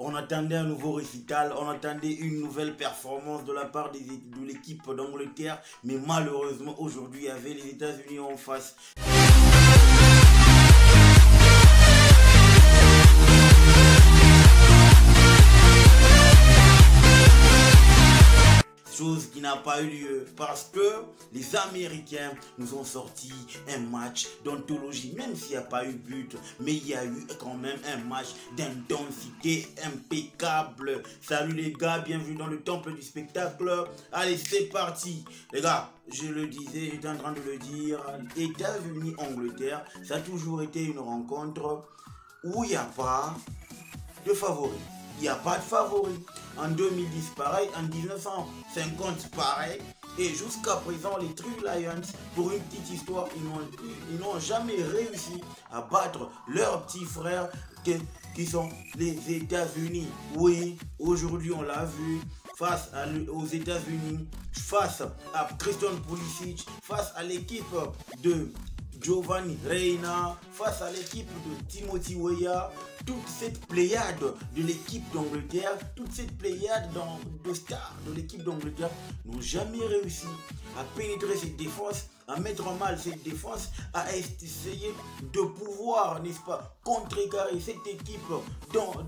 On attendait un nouveau récital, on attendait une nouvelle performance de la part de l'équipe d'Angleterre, mais malheureusement aujourd'hui il y avait les États-Unis en face. Chose qui n'a pas eu lieu parce que les Américains nous ont sorti un match d'anthologie, même s'il n'y a pas eu but, mais il y a eu quand même un match d'intensité impeccable. Salut les gars, bienvenue dans le temple du spectacle. Allez, c'est parti. Les gars, je le disais, j'étais en train de le dire, États-Unis-Angleterre, ça a toujours été une rencontre où il n'y a pas de favoris. Il n'y a pas de favoris. En 2010, pareil. En 1950, pareil. Et jusqu'à présent, les Three Lions, pour une petite histoire, ils n'ont jamais réussi à battre leurs petits frères qui sont les États-Unis. Oui, aujourd'hui, on l'a vu. Face aux États-Unis, face à Christian Pulisic, face à l'équipe de Giovanni Reina, face à l'équipe de Timothy Weah, toute cette pléiade de l'équipe d'Angleterre, toute cette pléiade de stars de l'équipe d'Angleterre n'ont jamais réussi à pénétrer cette défense, à mettre en mal cette défense, à essayer de pouvoir, n'est-ce pas, contrecarrer cette équipe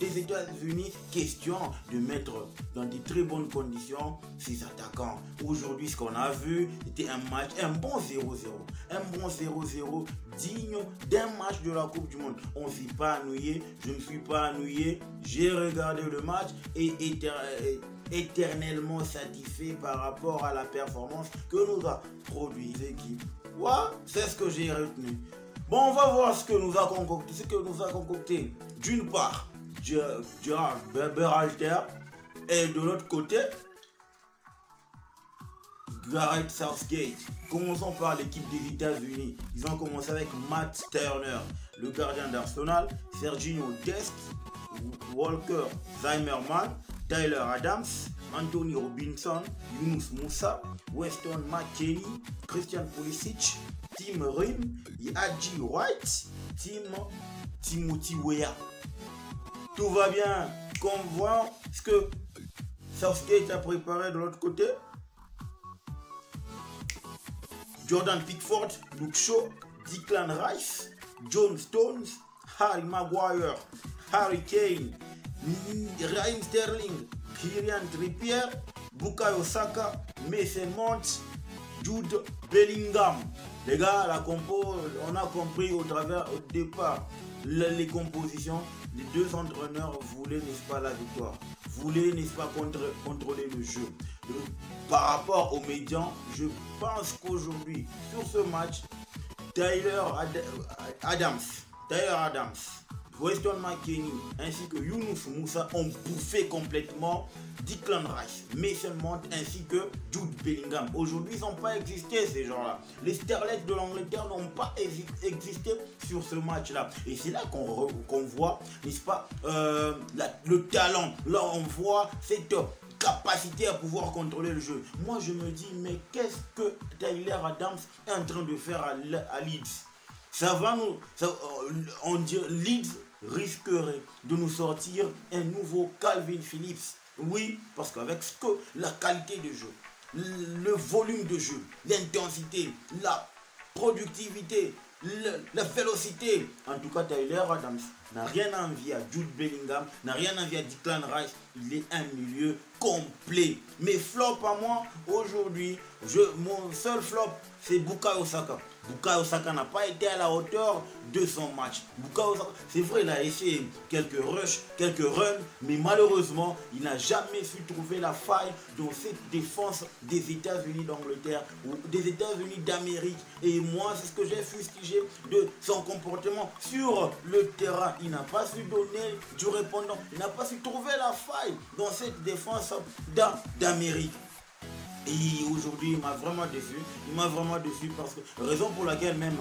des États-Unis. Question de mettre dans de très bonnes conditions ces attaquants. Aujourd'hui, ce qu'on a vu, c'était un match, un bon 0-0. Un bon 0-0 digne d'un match de la Coupe du Monde. On ne s'est pas ennuyé, je ne suis pas ennuyé. J'ai regardé le match et éternellement satisfait par rapport à la performance que nous a produit l'équipe. Ouais, c'est ce que j'ai retenu. Bon, on va voir ce que nous a concocté. D'une part, Gerard Berhalter, et de l'autre côté, Gareth Southgate. Commençons par l'équipe des États-Unis. Ils ont commencé avec Matt Turner, le gardien d'Arsenal, Serginho Dest, Walker Zimmerman, Tyler Adams, Anthony Robinson, Yunus Moussa, Weston McKennie, Christian Pulisic, Tim Ream, Haji Wright, Timothy Weah. Tout va bien. Qu'on voit ce que Southgate a préparé de l'autre côté. Jordan Pickford, Luke Shaw, Declan Rice, John Stones, Harry Maguire, Harry Kane, Raheem Sterling, Kylian Trippier, Bukayo Saka, Mason Mount, Jude Bellingham. Les gars, la compo, on a compris au départ les compositions. Les deux entraîneurs voulaient, n'est-ce pas, la victoire. Voulaient, n'est-ce pas, contrôler le jeu. Par rapport aux médians, je pense qu'aujourd'hui, sur ce match, Tyler Adams, Weston McKennie ainsi que Yunus Moussa ont bouffé complètement Declan Rice, Mason Mount ainsi que Jude Bellingham. Aujourd'hui, ils n'ont pas existé ces gens-là. Les Starlets de l'Angleterre n'ont pas existé sur ce match-là. Et c'est là qu'on voit, n'est-ce pas, le talent. Là, on voit cette capacité à pouvoir contrôler le jeu. Moi, je me dis, mais qu'est-ce que Tyler Adams est en train de faire à Leeds? Ça va nous... on dit, Leeds risquerait de nous sortir un nouveau Calvin Phillips. Oui, parce qu'avec la qualité de jeu, le volume de jeu, l'intensité, la productivité, la vélocité, en tout cas Tyler Adams n'a rien à envier à Jude Bellingham, n'a rien à envier à Declan Rice. Il est un milieu complet. Mes flops à moi aujourd'hui, mon seul flop, c'est Bukayo Saka. Bukayo Saka n'a pas été à la hauteur de son match. Bukayo Saka, c'est vrai, il a essayé quelques rushs, quelques runs, mais malheureusement, il n'a jamais su trouver la faille dans cette défense des États-Unis d'Angleterre ou des États-Unis d'Amérique. Et moi, c'est ce que j'ai fustigé de son comportement sur le terrain. Il n'a pas su donner du répondant. Il n'a pas su trouver la faille dans cette défense d'Amérique. Et aujourd'hui, il m'a vraiment déçu. Il m'a vraiment déçu parce que, raison pour laquelle même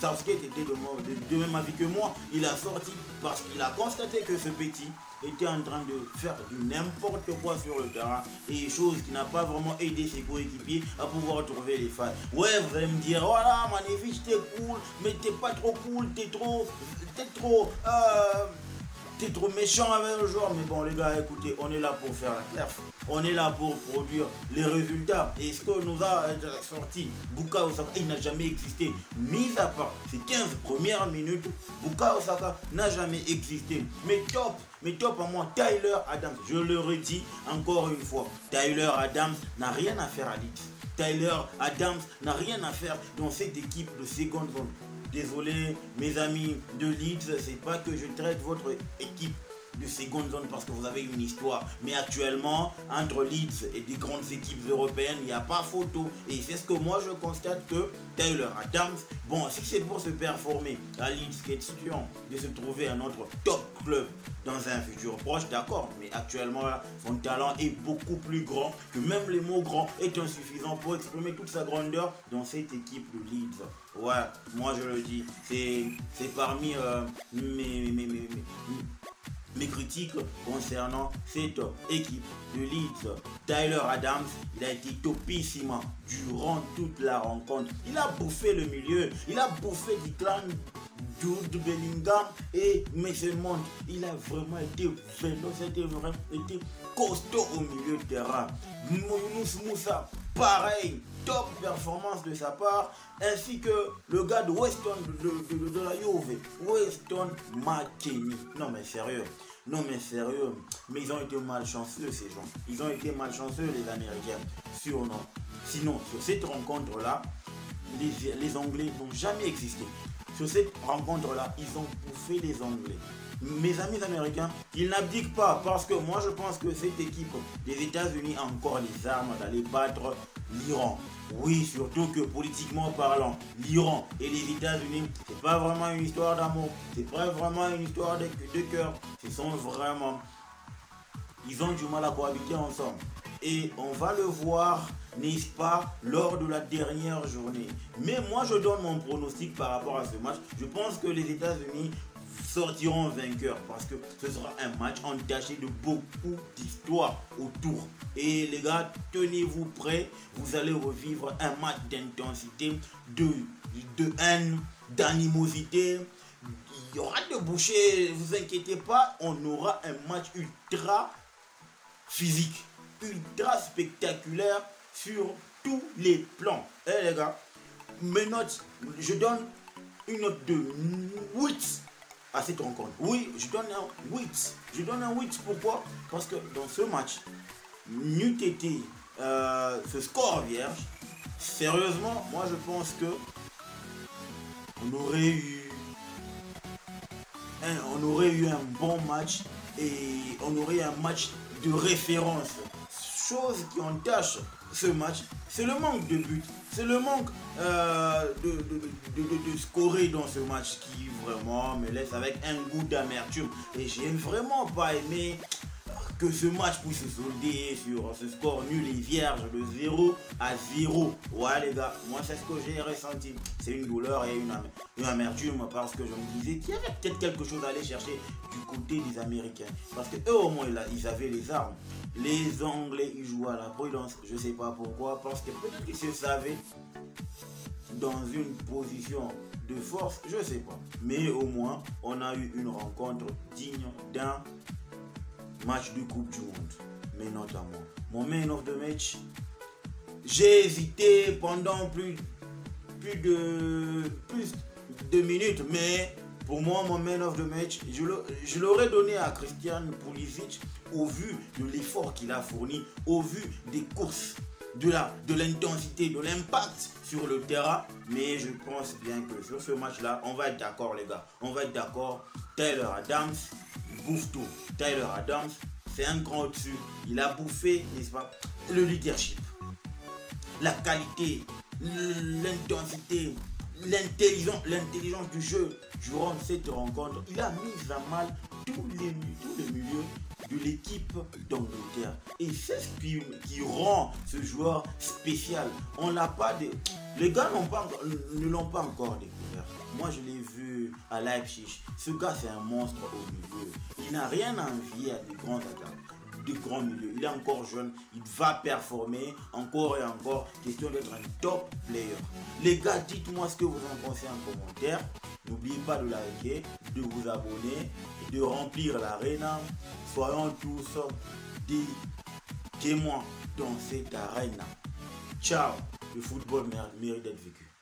Southgate était de même avis que moi. Il a sorti parce qu'il a constaté que ce petit était en train de faire du n'importe quoi sur le terrain. Et chose qui n'a pas vraiment aidé ses coéquipiers à pouvoir trouver les failles. Ouais, vous allez me dire, voilà, Manevich, t'es cool, mais t'es pas trop cool, t'es trop t'es trop méchant avec le joueur. Mais bon, les gars, écoutez, on est là pour faire la perf. On est là pour produire les résultats. Et ce que nous a sorti Bukayo Saka, il n'a jamais existé. Mis à part ces 15 premières minutes, Bukayo Saka n'a jamais existé. Mais top à moi, Tyler Adams. Je le redis encore une fois. Tyler Adams n'a rien à faire à Leeds. Tyler Adams n'a rien à faire dans cette équipe de seconde zone. Désolé, mes amis de Leeds, c'est pas que je traite votre équipe de seconde zone parce que vous avez une histoire. Mais actuellement, entre Leeds et des grandes équipes européennes, il n'y a pas photo. Et c'est ce que moi je constate que Tyler Adams, bon, si c'est pour se performer à Leeds, question de se trouver un autre top club dans un futur proche, d'accord. Mais actuellement, son talent est beaucoup plus grand que même les mots grands est insuffisant pour exprimer toute sa grandeur dans cette équipe de Leeds. Ouais, moi je le dis, c'est parmi mes critiques concernant cette équipe de Leeds. Tyler Adams, il a été topissime durant toute la rencontre. Il a bouffé le milieu, il a bouffé Declan, Jude Bellingham et Mason Mount. Il a vraiment été véloce, été costaud au milieu de terrain. Younous Moussa, pareil, top performance de sa part, ainsi que le gars de Weston de la Juve, Weston McKennie. Non mais sérieux, mais ils ont été malchanceux ces gens. Ils ont été malchanceux les Américains. Sinon, sur cette rencontre-là, les Anglais n'ont jamais existé. Sur cette rencontre-là, ils ont bouffé les Anglais. Mes amis américains, ils n'abdiquent pas parce que moi je pense que cette équipe des États-Unis a encore les armes d'aller battre l'Iran. Oui, surtout que politiquement parlant, l'Iran et les États-Unis, c'est pas vraiment une histoire d'amour, c'est pas vraiment une histoire de cœur. Ils ont du mal à cohabiter ensemble. Et on va le voir, n'est-ce pas, lors de la dernière journée. Mais moi je donne mon pronostic par rapport à ce match. Je pense que les États-Unis sortiront vainqueurs parce que ce sera un match entaché de beaucoup d'histoires autour. Et les gars, tenez-vous prêts, vous allez revivre un match d'intensité, de haine, d'animosité. Il y aura de bouchées, ne vous inquiétez pas, on aura un match ultra physique, ultra spectaculaire sur tous les plans. Eh les gars, mes notes, je donne une note de 8 à cette rencontre. Oui, je donne un 8. Je donne un 8, pourquoi? Parce que dans ce match, n'eût été ce score vierge, sérieusement, moi je pense que on aurait eu un bon match et on aurait un match de référence. Chose qui entache ce match, c'est le manque de buts, c'est le manque de scorer dans ce match qui vraiment me laisse avec un goût d'amertume. Et j'ai vraiment pas aimé que ce match puisse se solder sur ce score nul et vierge de 0-0. Ouais les gars, moi c'est ce que j'ai ressenti. C'est une douleur et une amertume parce que je me disais qu'il y avait peut-être quelque chose à aller chercher du côté des Américains. Parce que eux au moins ils avaient les armes. Les Anglais ils jouent à la prudence. Je sais pas pourquoi, parce que peut-être qu'ils se savaient dans une position de force, je sais pas. Mais au moins on a eu une rencontre digne d'un match de Coupe du Monde. Mais notamment mon man of the match, j'ai hésité pendant plus de minutes, mais pour moi mon man of the match, je l'aurais donné à Christian Pulisic au vu de l'effort qu'il a fourni, au vu des courses, de l'intensité, de l'impact sur le terrain. Mais je pense bien que sur ce match là on va être d'accord les gars, on va être d'accord. Tyler Adams bouffe tout. Tyler Adams, c'est un grand au-dessus. Il a bouffé, n'est-ce pas, le leadership, la qualité, l'intensité, l'intelligence du jeu durant cette rencontre. Il a mis à mal tout le milieu de l'équipe d'Angleterre. Et c'est ce qui rend ce joueur spécial. On l'a pas les gars ne l'ont pas encore découvert. Moi je l'ai vu à Leipzig. Ce gars c'est un monstre au milieu. Il n'a rien à envier à des grands attaques, de grands milieux. Il est encore jeune, il va performer encore et encore. Question d'être un top player. Les gars, dites-moi ce que vous en pensez en commentaire. N'oubliez pas de liker, de vous abonner de remplir l'arena. Soyons tous des témoins dans cette arène. Ciao, le football mérite d'être vécu.